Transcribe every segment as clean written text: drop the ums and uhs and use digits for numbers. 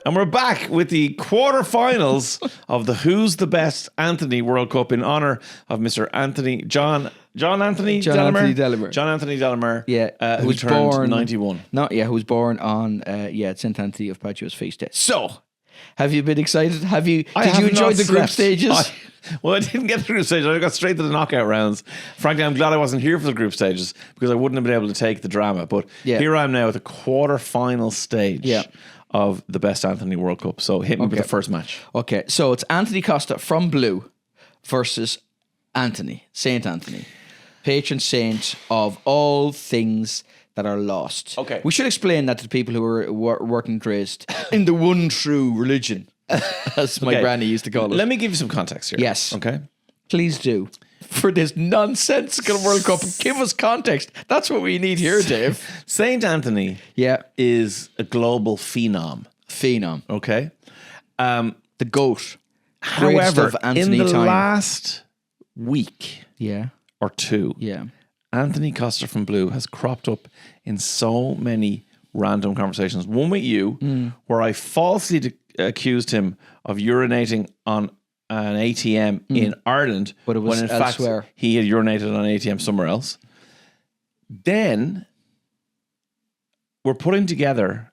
And we're back with the quarterfinals of the Who's the Best Anthony World Cup in honour of Mr. John Anthony Delamere. Yeah, who turned born 91. Who was born on St. Anthony of Padua's feast day. So, have you been excited? Did you enjoy the group stages? I didn't get the group stages. I got straight to the knockout rounds. Frankly, I'm glad I wasn't here for the group stages because I wouldn't have been able to take the drama. But here I am now at the quarter-final stage of the Best Anthony World Cup. So hit me with the first match. Okay, so it's Anthony Costa from Blue versus St. Anthony, patron saint of all things that are lost. Okay. We should explain that to the people who are working raised in the one true religion, as my granny used to call it. Let me give you some context here. Yes. Okay. Please do. For this nonsensical World Cup, give us context. That's what we need here, Dave. St. Anthony is a global phenom. Okay. The GOAT. However, Anthony in the last week or two, Anthony Costa from Blue has cropped up in so many random conversations. One with you, where I falsely accused him of urinating on an ATM in Ireland, but it was when in elsewhere. fact he had urinated on an ATM somewhere else. Then we're putting together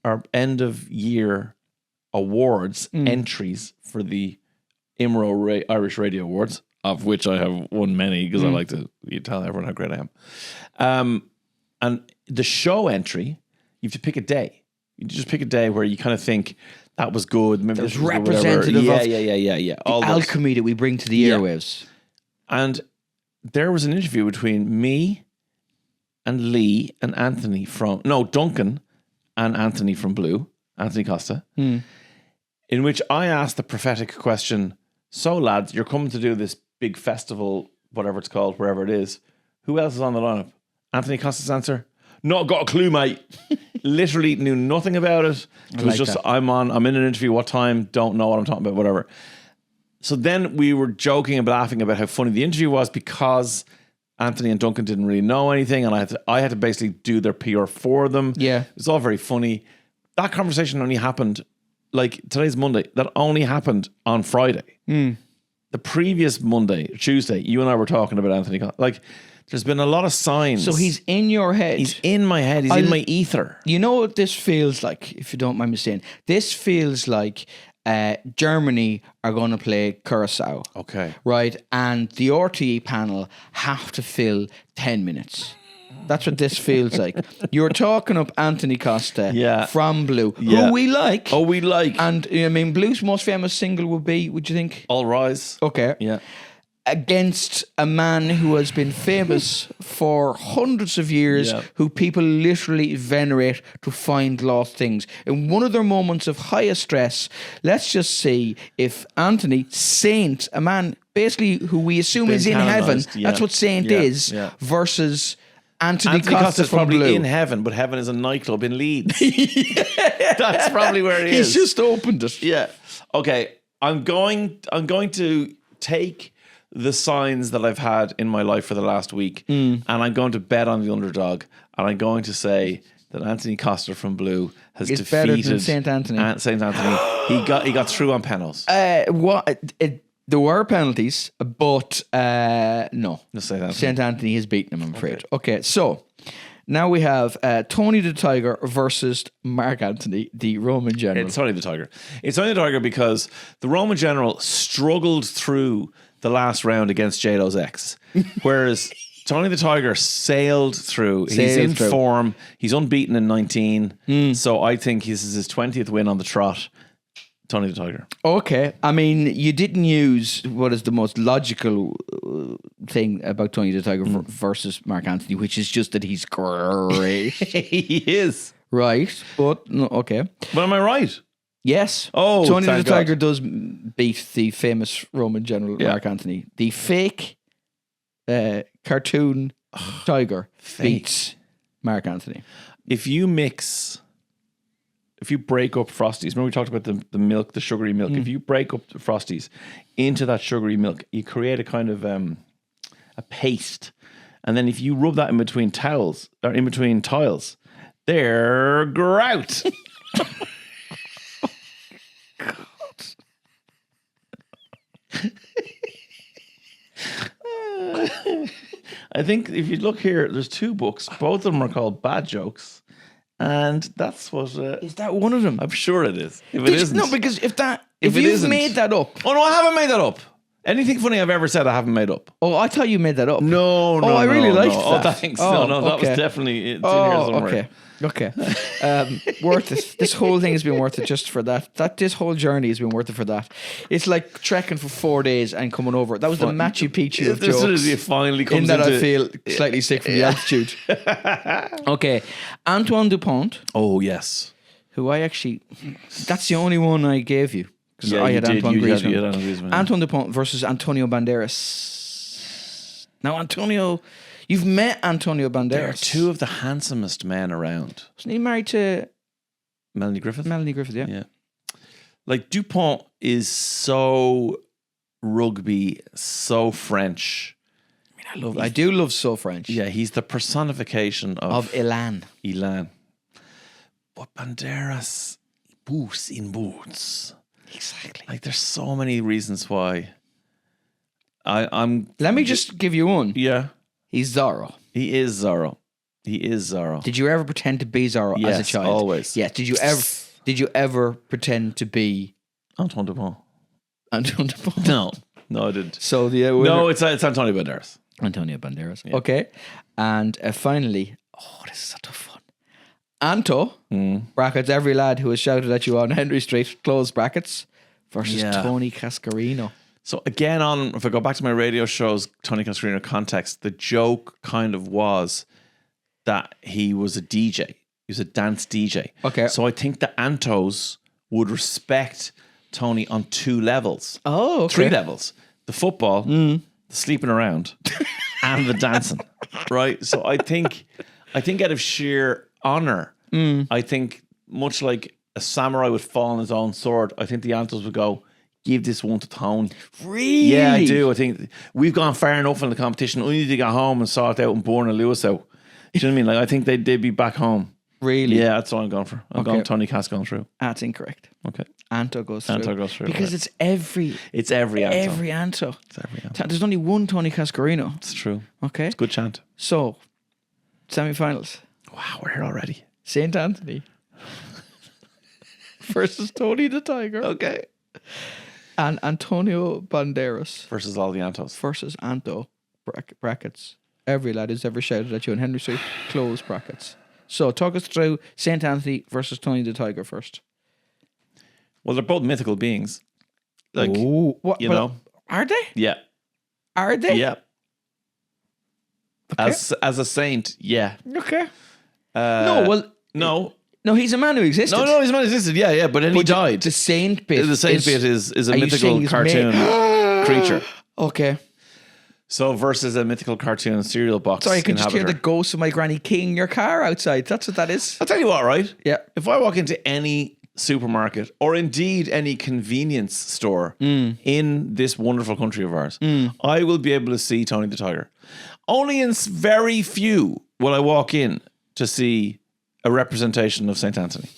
our end of year awards entries for the IMRO Irish Radio Awards, of which I have won many because I like to tell everyone how great I am. And the show entry, you have to pick a day. You just pick a day where you kind of think that was good. Maybe it was representative of the alchemy that we bring to the airwaves. And there was an interview between me and Lee and Duncan and Anthony from Blue, Anthony Costa, in which I asked the prophetic question, so lads, you're coming to do this big festival, whatever it's called, wherever it is. Who else is on the lineup? Anthony Costa's answer, not got a clue, mate. Literally knew nothing about it. It was just, I'm in an interview, what time, don't know what I'm talking about, whatever. So then we were joking and laughing about how funny the interview was because Anthony and Duncan didn't really know anything, and I had to basically do their PR for them. Yeah. It was all very funny. That conversation only happened, like today's Monday, that only happened on Friday. The previous Monday, Tuesday, you and I were talking about Anthony. Like, there's been a lot of signs. So he's in your head. He's in my head. He's in my ether. You know what this feels like, if you don't mind me saying? This feels like Germany are going to play Curacao. Okay. Right? And the RTE panel have to fill 10 minutes. That's what this feels like. You're talking up Anthony Costa from Blue, who we like. Oh, we like. And I mean, Blue's most famous single would be, would you think? All Rise. Okay. Yeah. Against a man who has been famous for hundreds of years, who people literally venerate to find lost things. In one of their moments of highest stress, let's just see if Anthony, Saint, a man basically who we assume is in heaven, that's what Saint is, versus Anthony Costa from probably Blue. in heaven, but heaven is a nightclub in Leeds. That's probably where he is. He's just opened it. Yeah. Okay. I'm going to take the signs that I've had in my life for the last week, and I'm going to bet on the underdog, and I'm going to say that Anthony Costa from Blue has defeated better than St. Anthony. St. Anthony. He got through on penalties. There were penalties, but no. St. Anthony has beaten him, I'm afraid. Okay, so now we have Tony the Tiger versus Mark Anthony, the Roman general. It's Tony the Tiger. It's Tony the Tiger because the Roman general struggled through the last round against JLo's ex, whereas Tony the Tiger sailed through. He's in form. He's unbeaten in 19. So I think this is his 20th win on the trot. Tony the Tiger. Okay. I mean, you didn't use what is the most logical thing about Tony the Tiger versus Mark Anthony, which is just that he's great. He is. Right. But, no, okay. But am I right? Yes. Oh, Tony the thank Tiger God. does beat the famous Roman general Mark Anthony. The fake cartoon tiger beats Mark Anthony. If you break up Frosties, remember we talked about the milk, the sugary milk. If you break up the Frosties into that sugary milk, you create a kind of a paste. And then if you rub that in between tiles, they're grout. I think if you look here, there's 2 books. Both of them are called Bad Jokes. And that's what... Is that one of them? I'm sure it is. If it isn't... No, because if it you've isn't- made that up. Oh, no, I haven't made that up. Anything funny I've ever said, I haven't made up. Oh, I thought you made that up. No. I really liked no. that. Oh, thanks. Oh, no, that okay. was definitely... It's in here somewhere. Okay. Worth it. This whole thing has been worth it just for that. This whole journey has been worth it for that. It's like trekking for 4 days and coming over. That was the Machu Picchu of This jokes. is finally comes In that into... I feel slightly sick from the altitude. Okay. Antoine Dupont, Oh, yes. who I actually... That's the only one I gave you. Because I had Antoine Griezmann. You had Antoine Griezmann. Antoine Dupont versus Antonio Banderas. Now, Antonio... You've met Antonio Banderas. They're 2 of the handsomest men around. Wasn't he married to Melanie Griffith? Melanie Griffith? Yeah. Yeah. Like, Dupont is so rugby, so French. I do love So French. Yeah, he's the personification Of Elan. Elan. But Banderas, boots in boots. Exactly. Like, there's so many reasons why. I'm... Let me just give you one. Yeah. He's Zorro. He is Zorro. Did you ever pretend to be Zorro as a Yes, child? always. Yeah. Did you ever pretend to be Antoine Dupont. Antonio Dupont? No, I didn't. So the No, it's Antonio Banderas. Antonio Banderas. Okay. And finally, this is a tough one. Anto, brackets, every lad who has shouted at you on Henry Street, close brackets, versus Yeah. Tony Cascarino. So again, if I go back to my radio shows, Tony Cascarino context, the joke kind of was that he was a DJ. He was a dance DJ. Okay. So I think the Antos would respect Tony on 2 levels. Oh, okay. 3 levels. The football, the sleeping around, and the dancing. Right? So I think out of sheer honor, I think much like a samurai would fall on his own sword, I think the Antos would go, give this one to Tony. Really? Yeah, I do. I think we've gone far enough in the competition. We need to get home and sort out and Borna Lewis out. Do you know what I mean? Like, I think they'd be back home. Really? Yeah, that's what I'm going for. I'm going Tony Cass going through. That's incorrect. Okay. Anto goes through. Anto goes through, Because right. it's every Anto. Anto. It's every Anto. There's only one Tony Cascarino. It's true. Okay. It's a good chant. So, semi-finals. Wow, we're here already. St. Anthony versus Tony the Tiger. Okay. And Antonio Banderas Versus all the Antos. versus Anto, brackets. Every lad who's ever shouted at you on Henry Street, close brackets. So, talk us through St. Anthony versus Tony the Tiger first. Well, they're both mythical beings. Like, What, you know. Are they? Yeah. Are they? Yeah. Okay. As a saint, yeah. Okay. No, he's a man who existed. No, he's not existed. Yeah, but then he died. The saint bit. The saint bit is a Are you mythical saying he's cartoon made- creature. Okay. So versus a mythical cartoon cereal box. Sorry, I can just hear inhabitor. the ghost of my granny keying your car outside. That's what that is. I'll tell you what, right? Yeah. If I walk into any supermarket or indeed any convenience store in this wonderful country of ours, I will be able to see Tony the Tiger. Only in very few will I walk in to see a representation of St. Anthony.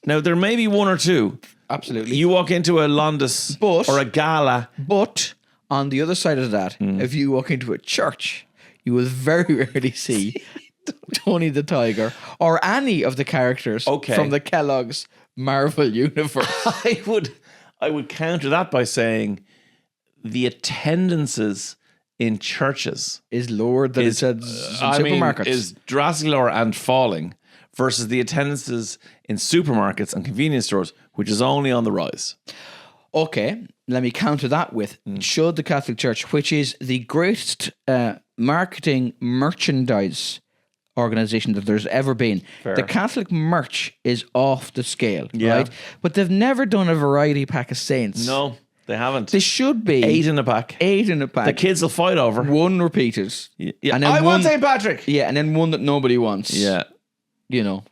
Now, there may be 1 or 2. Absolutely. You walk into a Londis But- or a gala. But on the other side of that, if you walk into a church, you will very rarely see Tony the Tiger or any of the characters from the Kellogg's Marvel universe. I would counter that by saying the attendances in churches Is lower than it says in supermarkets. is drastically lower and falling versus the attendances in supermarkets and convenience stores, which is only on the rise. Okay, let me counter that with should the Catholic Church, which is the greatest marketing merchandise organization that there's ever been. Fair. The Catholic merch is off the scale, Yeah. right? But they've never done a variety pack of saints. No, they haven't. They should be 8 in a pack. 8 in a pack. The kids will fight over. One repeated. Yeah. And then I one, want St. Patrick. Yeah, and then one that nobody wants. Yeah. You know.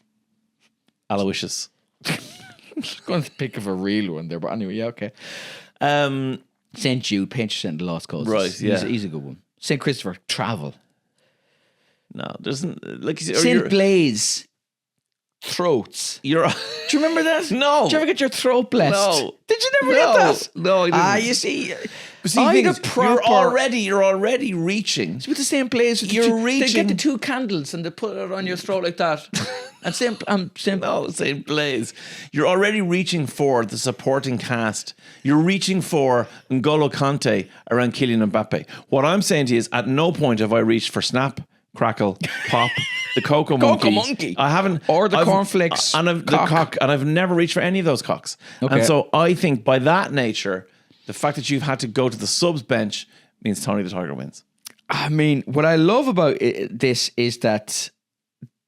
Aloysius. I'm going to think of a real one there, but anyway, yeah, okay. St. Jude, Paint Your Sin, The Lost Causes. Right, yeah. He's a good one. St. Christopher, Travel. No, there's like St. Blaise, Throats. You're Do you remember that? No. Did you ever get your throat blessed? No. Did you never get that? No, I didn't. You see, See, I thing had is, a proper. you're already reaching. It's with the same place. You're They reaching- get the two candles and they put it on your throat like that. And same. No, same place. You're already reaching for the supporting cast. You're reaching for N'Golo Kante around Kylian Mbappe. What I'm saying to you is, at no point have I reached for Snap, Crackle, Pop, the Cocoa Monkey. I haven't, Or the I've- cornflakes and I've, the cock. cock, and I've never reached for any of those cocks. Okay. And so I think by that nature, the fact that you've had to go to the subs bench means Tony the Tiger wins. I mean, what I love about this is that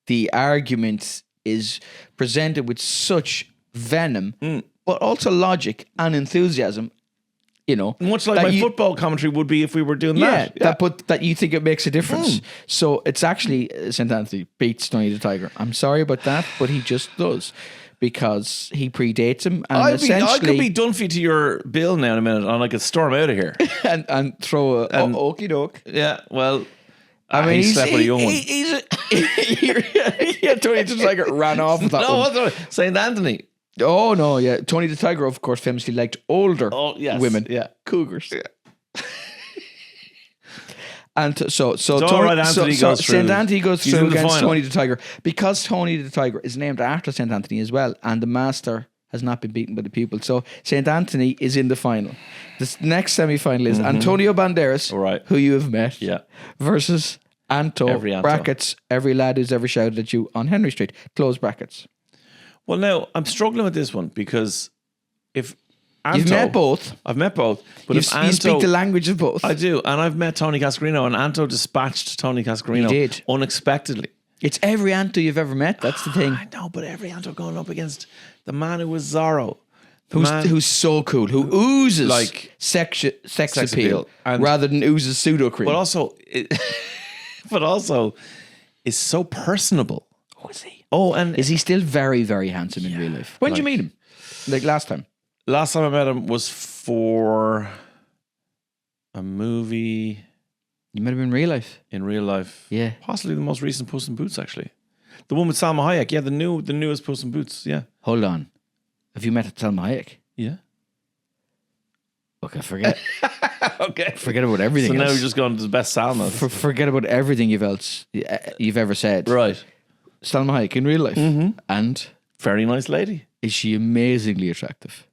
the argument is presented with such venom, but also logic and enthusiasm. You know, Much like that my you- football commentary would be if we were doing Yeah, that. but that you think it makes a difference. So it's actually St. Anthony beats Tony the Tiger. I'm sorry about that, but he just does because he predates him and I essentially could be Dunphy to your bill now in a minute, and I could storm out of here. and throw a okie doke. Yeah, well, I mean, he slept with a young one. he's yeah, Tony the Tiger ran off with that No, one. what's that? St. Anthony. Oh no, yeah. Tony the Tiger, of course, famously liked older women. Yeah. Cougars. And so all right, Anthony goes through. St. Anthony goes He's through in the against final. Tony the Tiger because Tony the Tiger is named after St. Anthony as well, and the master has not been beaten by the pupil. So St. Anthony is in the final. This next semi-final is Antonio Banderas, Right. who you have met, Yeah. versus Anto, Every Anto. brackets, every lad who's ever shouted at you on Henry Street, close brackets. Well, now, I'm struggling with this one because if Anto... You've met both. I've met both. But You, if you Anto... speak the language of both. I do. And I've met Tony Cascarino, and Anto dispatched Tony Cascarino He did. unexpectedly. It's every Anto you've ever met. That's the thing. I know, but every Anto going up against the man who was Zorro. The man- Who's so cool, who oozes like sex sex appeal, appeal. And- rather than oozes pseudo cream. but also... but also is so personable. Who is he? Oh, and Is he still very, very handsome in real life? When did you like- meet him? Like last time? last time I met him was for a movie You met him in real life? in real life. Yeah. Possibly the most recent Puss in Boots, actually. The one with Salma Hayek. Yeah, the newest Puss in Boots. Yeah. Hold on. Have you met Salma Hayek? Yeah. Okay, forget Okay. forget about everything So now else. we're just going to the best Salma. Forget about everything you've ever said. Right. Salma Hayek in real life. And Very nice lady. is she amazingly attractive?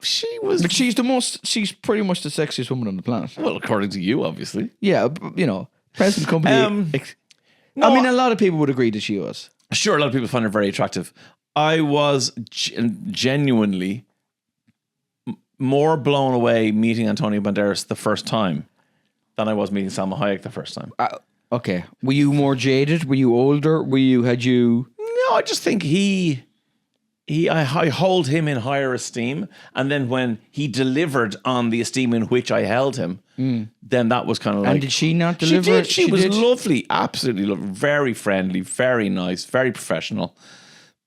She was... Like she's pretty much the sexiest woman on the planet. Well, according to you, obviously. Yeah, you know, present company. no, I mean, a lot of people would agree that she was. Sure, a lot of people find her very attractive. I was genuinely more blown away meeting Antonio Banderas the first time than I was meeting Salma Hayek the first time. Okay. Were you more jaded? Were you older? Had you... No, I just think I hold him in higher esteem. And then when he delivered on the esteem in which I held him, then that was kind of like... And did she not deliver? She was lovely, absolutely lovely, very friendly, very nice, very professional.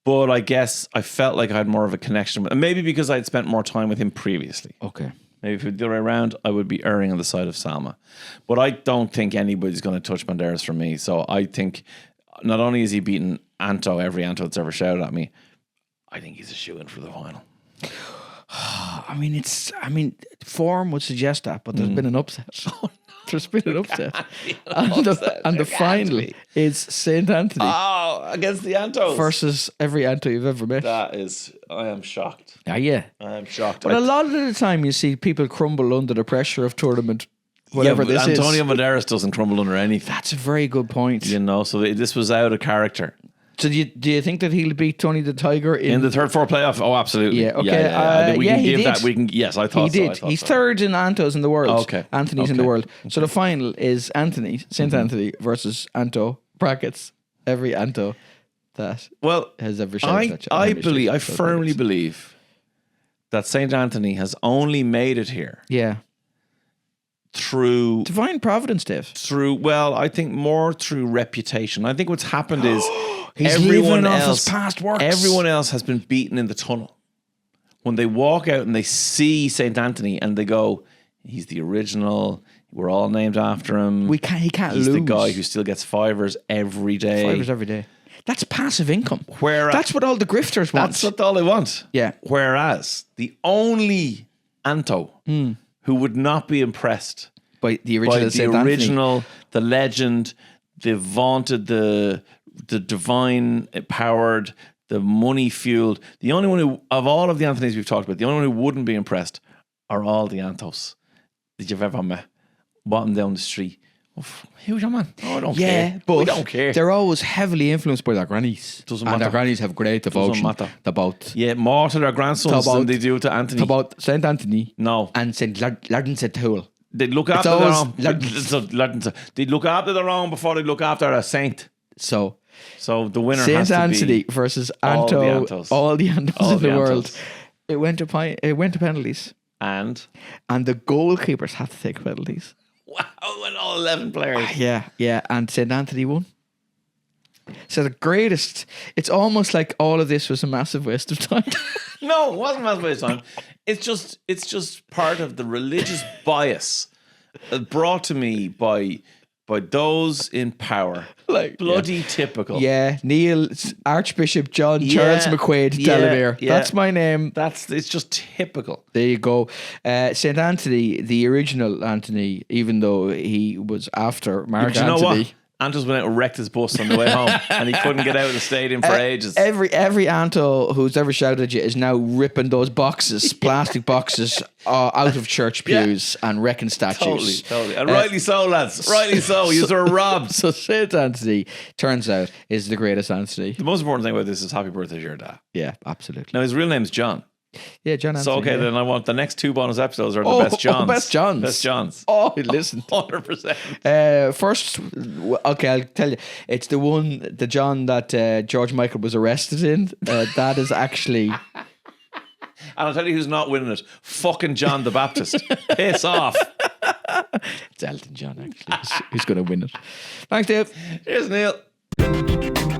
But I guess I felt like I had more of a connection with him. Maybe because I'd spent more time with him previously. Okay. Maybe if it was the other way around, I would be erring on the side of Salma. But I don't think anybody's going to touch Banderas for me. So I think not only is he beaten every Anto that's ever shouted at me, I think he's a shoo-in for the final. I mean, form would suggest that, but there's been an upset. There's been an upset. And the final is St. Anthony Oh, against the Antos. versus every Anto you've ever met. I am shocked. Yeah. I am shocked. But a lot of the time you see people crumble under the pressure of tournament, whatever this is. Antonio Banderas doesn't crumble under anything. That's a very good point. You know, so this was out of character. So do you think that he'll beat Tony the Tiger In the third, fourth playoff? Oh, absolutely. Yeah, okay. I think we can he give did. that. We can. Yes, I thought He did. So, I thought He's so. third in Antos in the world. Okay. Anthony's in the Okay. world. So the final is St. Anthony versus Anto, brackets, every Anto that Well, has ever shouted. I firmly believe that St. Anthony has only made it here Yeah. through Divine Providence, Dave. I think more through reputation. I think what's happened is He's leaving off his past works. Everyone else has been beaten in the tunnel. When they walk out and they see St. Anthony and they go, he's the original, we're all named after him. He can't He's lose. the guy who still gets fivers every day. Fivers every day. That's passive income. Whereas That's what all the grifters want. that's what all they want. Yeah. Whereas the only Anto who would not be impressed By the original by the St. Anthony. original, the legend, the vaunted, the divine powered, the money fueled. The only one who, of all of the Anthonys we've talked about, the only one who wouldn't be impressed are all the Antos that you've ever met. Walking down the street. Who's your man? Oh, I don't care. But we don't care. they're always heavily influenced by their grannies. Doesn't and matter. their grannies have great devotion matter. about Yeah, more to their grandsons than they do to Anthony. about St. Anthony No. and St. Lardon St. Tool. They'd look after their always own. They'd look after their own before they look after a saint. So So the winner St. has to Anthony be versus all the Anto, Antos. all the Antos All in the the world. Antos. It went to penalties, and and the goalkeepers had to take penalties. wow, and all 11 players. Yeah, and St. Anthony won. So the greatest. It's almost like all of this was a massive waste of time. No, it wasn't massive waste of time. It's just part of the religious bias brought to me by those in power. Like, bloody typical. Yeah, Neil, Archbishop John Charles McQuaid, Delamere. yeah. That's my name. It's just typical. There you go. St. Anthony, the original Anthony, even though he was after Mark But you know Anthony. what? Antos went out and wrecked his bus on the way home, and he couldn't get out of the stadium for ages. Every Anto who's ever shouted at you is now ripping those boxes, plastic boxes, out of church pews and wrecking statues. Totally. And rightly so, lads. Rightly so. You were robbed. So St. Anthony, turns out, is the greatest Anthony. The most important thing about this is happy birthday to your dad. Yeah, absolutely. Now, his real name's John. Yeah, John Anthony. So, okay, yeah. then I want the next 2 bonus episodes are the best Johns. Best Johns. Best Johns. Oh, listen. 100%. First, okay, I'll tell you. It's the John that George Michael was arrested in. That is actually... And I'll tell you who's not winning it. Fucking John the Baptist. Piss off. It's Elton John, actually, who's going to win it. Thanks, Dave. Cheers, Neil.